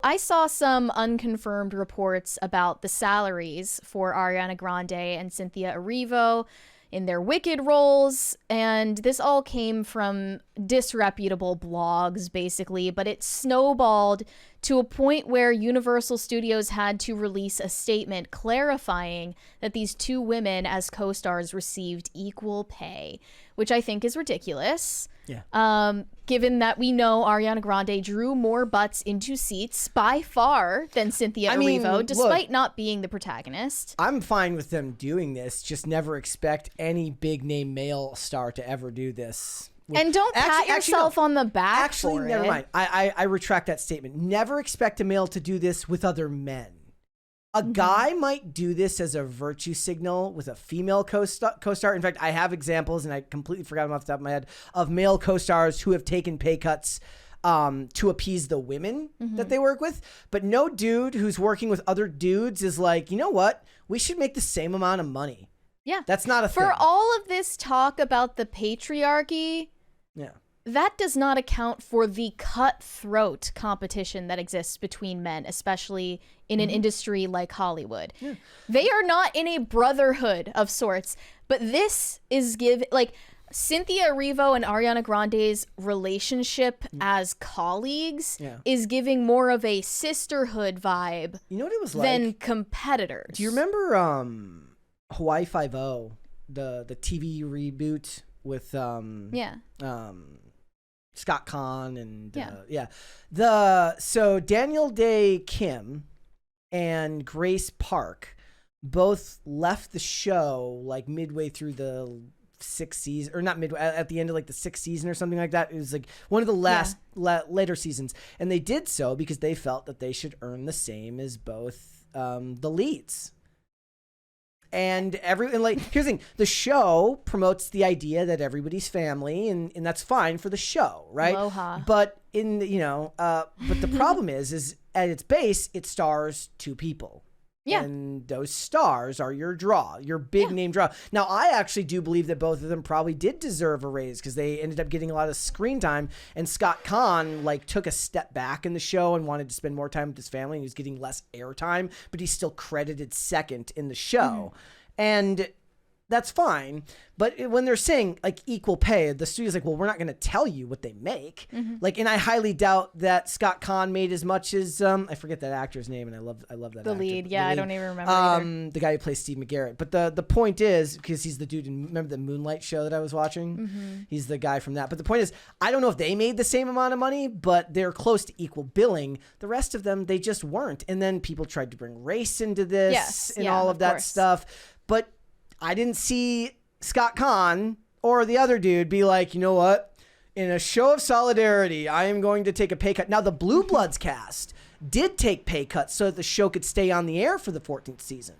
I saw some unconfirmed reports about the salaries for Ariana Grande and Cynthia Erivo in their Wicked roles, and this all came from disreputable blogs, basically, but it snowballed to a point where Universal Studios had to release a statement clarifying that these two women as co-stars received equal pay, which I think is ridiculous. Yeah. Given that we know Ariana Grande drew more butts into seats by far than Cynthia Erivo, despite not being the protagonist. I'm fine with them doing this. Just never expect any big name male star to ever do this. And don't pat yourself on the back for never it. mind. I retract that statement. Never expect a male to do this with other men. A guy might do this as a virtue signal with a female co-star. In fact, I have examples, and I completely forgot them off the top of my head, of male co-stars who have taken pay cuts to appease the women that they work with. But no dude who's working with other dudes is like, you know what? We should make the same amount of money. Yeah. That's not a thing. For all of this talk about the patriarchy, yeah, that does not account for the cutthroat competition that exists between men, especially in an industry like Hollywood. Yeah. They are not in a brotherhood of sorts, but this is Cynthia Erivo and Ariana Grande's relationship as colleagues is giving more of a sisterhood vibe. You know what it was than competitors. Do you remember Hawaii Five-0, the TV reboot with Scott Conn and so Daniel Day Kim and Grace Park both left the show like midway through the sixth season, or not midway, at the end of like the sixth season or something like that. It was like one of the last later seasons, and they did so because they felt that they should earn the same as both the leads. And here's the thing, the show promotes the idea that everybody's family, and that's fine for the show, right? Aloha. But but the problem is at its base, it stars two people. Yeah. And those stars are your draw, your big name draw. Now, I actually do believe that both of them probably did deserve a raise because they ended up getting a lot of screen time. And Scott Conn took a step back in the show and wanted to spend more time with his family, and he was getting less airtime, but he's still credited second in the show. And that's fine. But when they're saying equal pay, the studio's like, well, we're not going to tell you what they make. And I highly doubt that Scott Conn made as much as I forget that actor's name, and I love that the actor. lead. Yeah, I don't even remember either. The guy who plays Steve McGarrett. But the point is, because he's the dude in, remember the Moonlight show that I was watching? He's the guy from that. But the point is, I don't know if they made the same amount of money, but they're close to equal billing. The rest of them, they just weren't. And then people tried to bring race into this and all of that stuff. But I didn't see Scott Conn or the other dude be like, you know what? In a show of solidarity, I am going to take a pay cut. Now, the Blue Bloods cast did take pay cuts so that the show could stay on the air for the 14th season.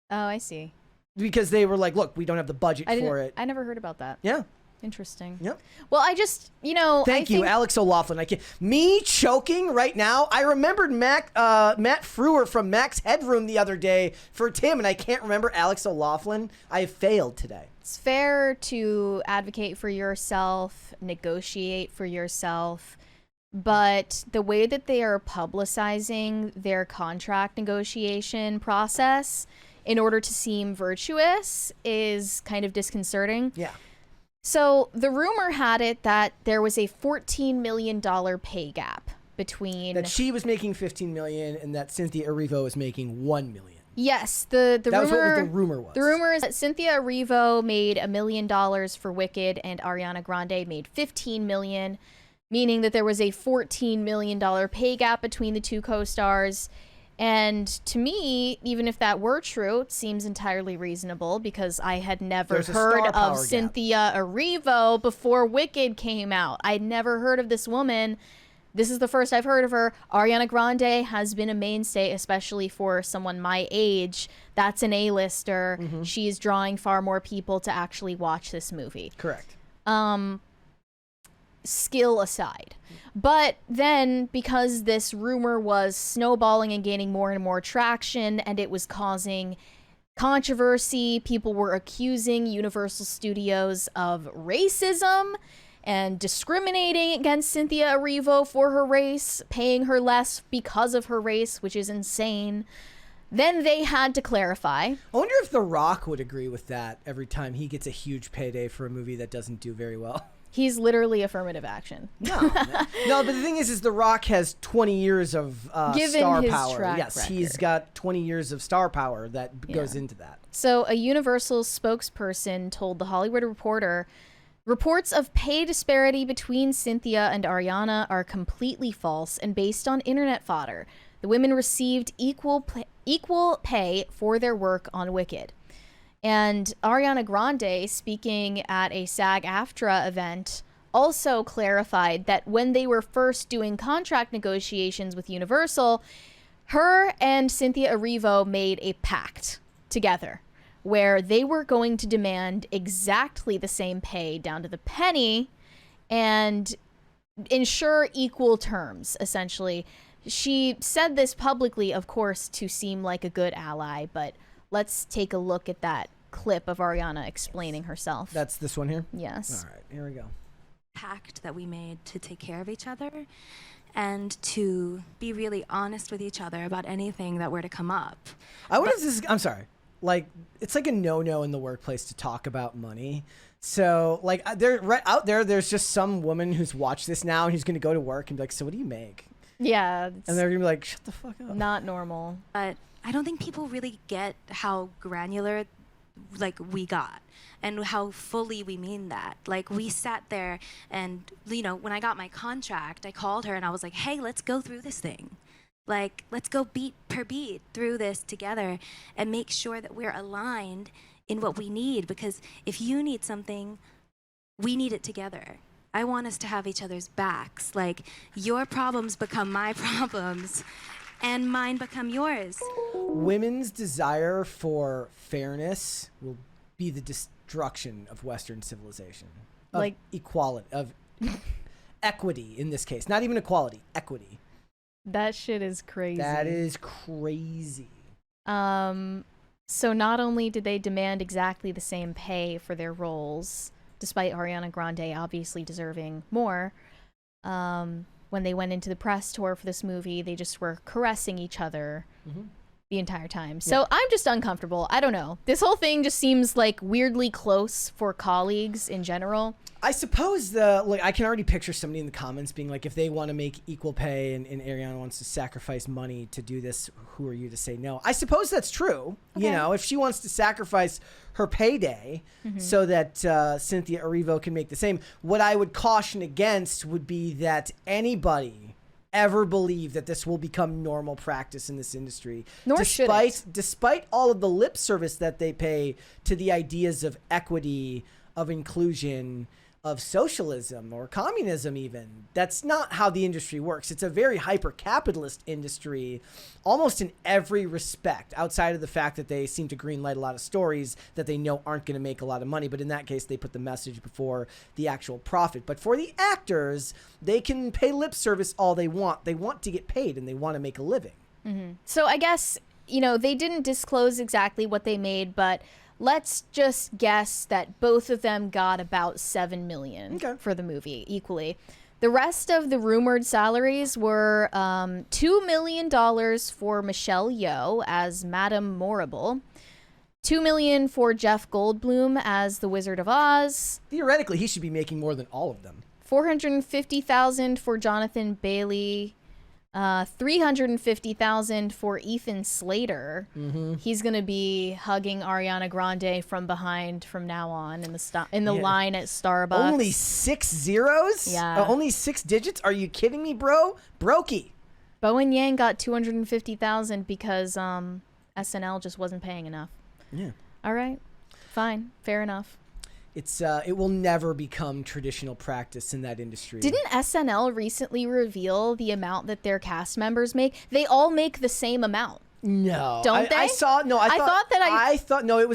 Oh, I see. Because they were like, look, we don't have the budget for it. I never heard about that. Yeah. Interesting. Yep. Well, I just, Thank you, Alex O'Loughlin. Me choking right now. I remembered Matt Frewer from Max Headroom the other day for Tim, and I can't remember Alex O'Loughlin. I have failed today. It's fair to advocate for yourself, negotiate for yourself, but the way that they are publicizing their contract negotiation process in order to seem virtuous is kind of disconcerting. Yeah. So the rumor had it that there was a $14 million pay gap between... That she was making $15 million and that Cynthia Erivo was making $1 million. Yes, that was what the rumor was. The rumor is that Cynthia Erivo made $1 million for Wicked and Ariana Grande made $15 million, meaning that there was a $14 million pay gap between the two co-stars. And to me, even if that were true, it seems entirely reasonable because I had never heard of Cynthia Erivo before Wicked came out. I'd never heard of this woman. This is the first I've heard of her. Ariana Grande has been a mainstay, especially for someone my age. That's an A-lister. She's drawing far more people to actually watch this movie. Correct. Skill aside. But then, because this rumor was snowballing and gaining more and more traction, and it was causing controversy, people were accusing Universal Studios of racism, and discriminating against Cynthia Erivo for her race, paying her less because of her race, which is insane. Then they had to clarify. I wonder if The Rock would agree with that every time he gets a huge payday for a movie that doesn't do very well. He's literally affirmative action. No, but the thing is The Rock has 20 years of star his power. track Yes, record. he's got 20 years of star power that goes into that. So a Universal spokesperson told The Hollywood Reporter, reports of pay disparity between Cynthia and Ariana are completely false and based on internet fodder. The women received equal pay for their work on Wicked. And Ariana Grande, speaking at a SAG-AFTRA event, also clarified that when they were first doing contract negotiations with Universal, her and Cynthia Erivo made a pact together where they were going to demand exactly the same pay down to the penny and ensure equal terms, essentially. She said this publicly, of course, to seem like a good ally, but let's take a look at that clip of Ariana explaining herself. That's this one here? Yes. All right, here we go. Pact that we made to take care of each other and to be really honest with each other about anything that were to come up. I'm sorry. Like, it's like a no-no in the workplace to talk about money. So, like, right out there, there's just some woman who's watched this now and who's going to go to work and be like, so what do you make? Yeah. And they're going to be like, shut the fuck up. Not normal. But I don't think people really get how granular, like, we got and how fully we mean that. Like, we sat there and, you know, when I got my contract, I called her and I was like, hey, let's go through this thing. Like, let's go beat per beat through this together and make sure that we're aligned in what we need, because if you need something, we need it together. I want us to have each other's backs. Like, your problems become my problems and mine become yours. Women's desire for fairness will be the destruction of Western civilization. Of like equality, of equity in this case. Not even equality, equity. That shit is crazy. That is crazy. So not only did they demand exactly the same pay for their roles, despite Ariana Grande obviously deserving more, when they went into the press tour for this movie, they just were caressing each other the entire time. So I'm just uncomfortable. I don't know. This whole thing just seems like weirdly close for colleagues in general. I suppose I can already picture somebody in the comments being like, if they want to make equal pay and Ariana wants to sacrifice money to do this, who are you to say no? I suppose that's true. Okay. You know, if she wants to sacrifice her payday so that Cynthia Erivo can make the same, what I would caution against would be that anybody ever believe that this will become normal practice in this industry. Nor should it. Despite all of the lip service that they pay to the ideas of equity, of inclusion, of socialism or communism even. That's not how the industry works. It's a very hyper-capitalist industry almost in every respect, outside of the fact that they seem to greenlight a lot of stories that they know aren't going to make a lot of money. But in that case, they put the message before the actual profit. But for the actors, they can pay lip service all they want. They want to get paid and they want to make a living. So I guess, you know, they didn't disclose exactly what they made, but let's just guess that both of them got about $7 million for the movie equally. The rest of the rumored salaries were $2 million for Michelle Yeoh as Madame Morrible, $2 million for Jeff Goldblum as the Wizard of Oz. Theoretically, he should be making more than all of them. $450,000 for Jonathan Bailey. $350,000 for Ethan Slater. He's gonna be hugging Ariana Grande from behind from now on in the line at Starbucks. Only 6 zeros? Yeah. Only 6 digits? Are you kidding me, bro? Brokey. Bowen Yang got $250,000 because SNL just wasn't paying enough. Yeah. All right, fine, fair enough. It will never become traditional practice in that industry. Didn't SNL recently reveal the amount that their cast members make? They all make the same amount. No. Don't they? I thought it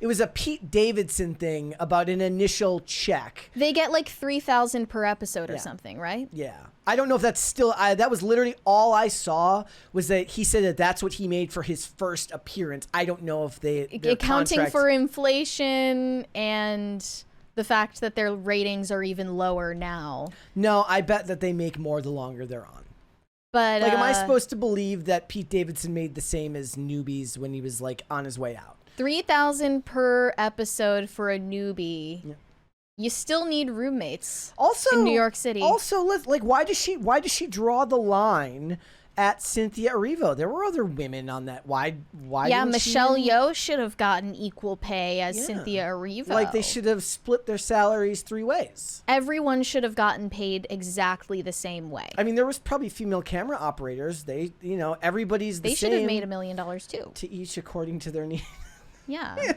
was a Pete Davidson thing about an initial check. They get like $3,000 per episode or something, right? Yeah. I don't know if that's still, that was literally all I saw was that he said that that's what he made for his first appearance. I don't know if their accounting contract... for inflation and the fact that their ratings are even lower now. No, I bet that they make more the longer they're on. But Like, am I supposed to believe that Pete Davidson made the same as Newbies when he was like on his way out? $3,000 per episode for a newbie. Yeah. You still need roommates. Also, in New York City. Also, like, why does she draw the line at Cynthia Erivo? There were other women on that. Why? Yeah, didn't Michelle she? Yeoh should have gotten equal pay as Yeah. Cynthia Erivo. Like, they should have split their salaries 3 ways. Everyone should have gotten paid exactly the same way. I mean, there was probably female camera operators. They, everybody's the They same. should have made $1 million too. To each according to their needs. Yeah.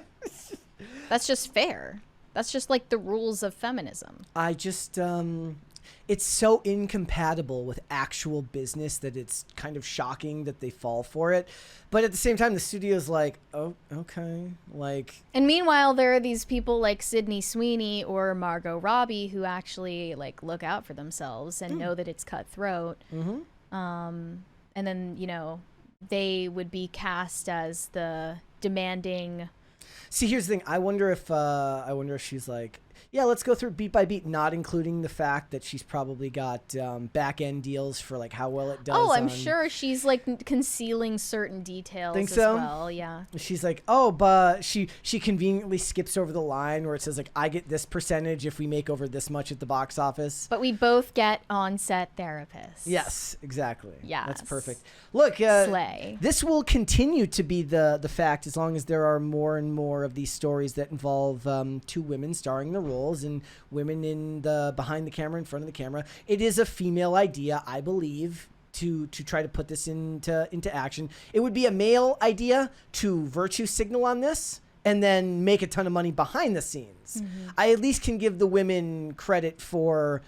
That's just fair. That's just like the rules of feminism. I just, it's so incompatible with actual business that it's kind of shocking that they fall for it. But at the same time, the studio's like, oh, okay. Like, And meanwhile, there are these people like Sydney Sweeney or Margot Robbie who actually like look out for themselves and know that it's cutthroat. And then, they would be cast as the demanding. see, here's the thing. I wonder if she's like, yeah, let's go through beat by beat, not including the fact that she's probably got back end deals for like how well it does. Oh, I'm on- sure she's like concealing certain details Think as so? well. Yeah. She's like, oh, but she conveniently skips over the line where it says like, I get this percentage if we make over this much at the box office. But we both get on-set therapists. Yes, exactly. Yes. That's perfect. Look, Slay. this will continue to be the fact as long as there are more and more of these stories that involve 2 women starring the roles and women in the behind the camera, in front of the camera. It is a female idea, I believe, to try to put this into action. It would be a male idea to virtue signal on this and then make a ton of money behind the scenes. I at least can give the women credit for,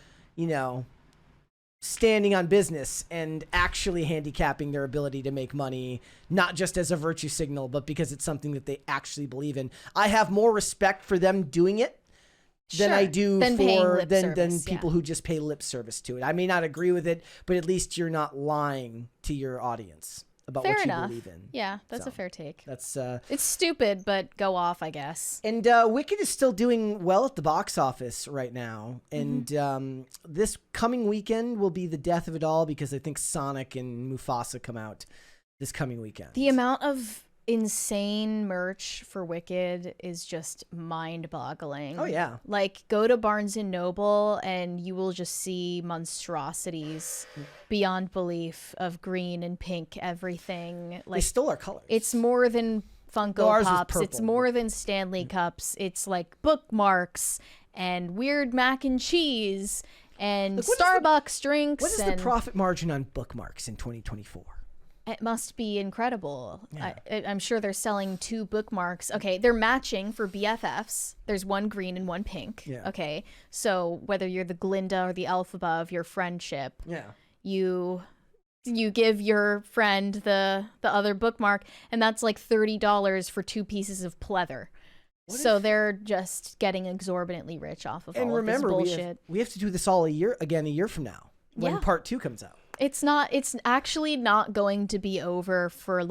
standing on business and actually handicapping their ability to make money, not just as a virtue signal, but because it's something that they actually believe in. I have more respect for them doing it than I do Than paying for lip than service, people who just pay lip service to it. I may not agree with it, but at least you're not lying to your audience about Fair what you enough. believe in. Yeah, that's So, a fair take. That's It's stupid, but go off, I guess. and Wicked is still doing well at the box office right now. And this coming weekend will be the death of it all because I think Sonic and Mufasa come out this coming weekend. The amount of insane merch for Wicked is just mind-boggling. Oh, yeah. Like, go to Barnes & Noble and you will just see monstrosities beyond belief of green and pink everything. They Like, stole our colors. it's more than Funko No, ours was Pops. It's purple. more than Stanley Cups. It's like bookmarks and weird mac and cheese and Look, what is the- Starbucks drinks. What is and the profit margin on bookmarks in 2024? It must be incredible. Yeah. I'm sure they're selling 2 bookmarks. Okay, they're matching for BFFs. There's one green and one pink. Yeah. Okay, so whether you're the Glinda or the Elphaba of your friendship, Yeah. you give your friend the other bookmark, and that's like $30 for 2 pieces of pleather. So they're just getting exorbitantly rich off of And all remember, of this bullshit. we have to do this all a year from now when Yeah. part 2 comes out. It's actually not going to be over for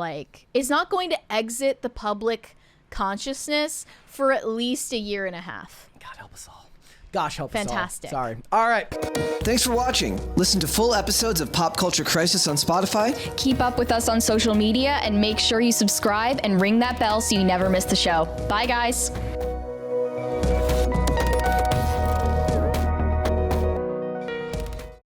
it's not going to exit the public consciousness for at least a year and a half. God help us all. Gosh help Fantastic. us all. Sorry. All right. Thanks for watching. Listen to full episodes of Pop Culture Crisis on Spotify. Keep up with us on social media and make sure you subscribe and ring that bell so you never miss the show. Bye, guys.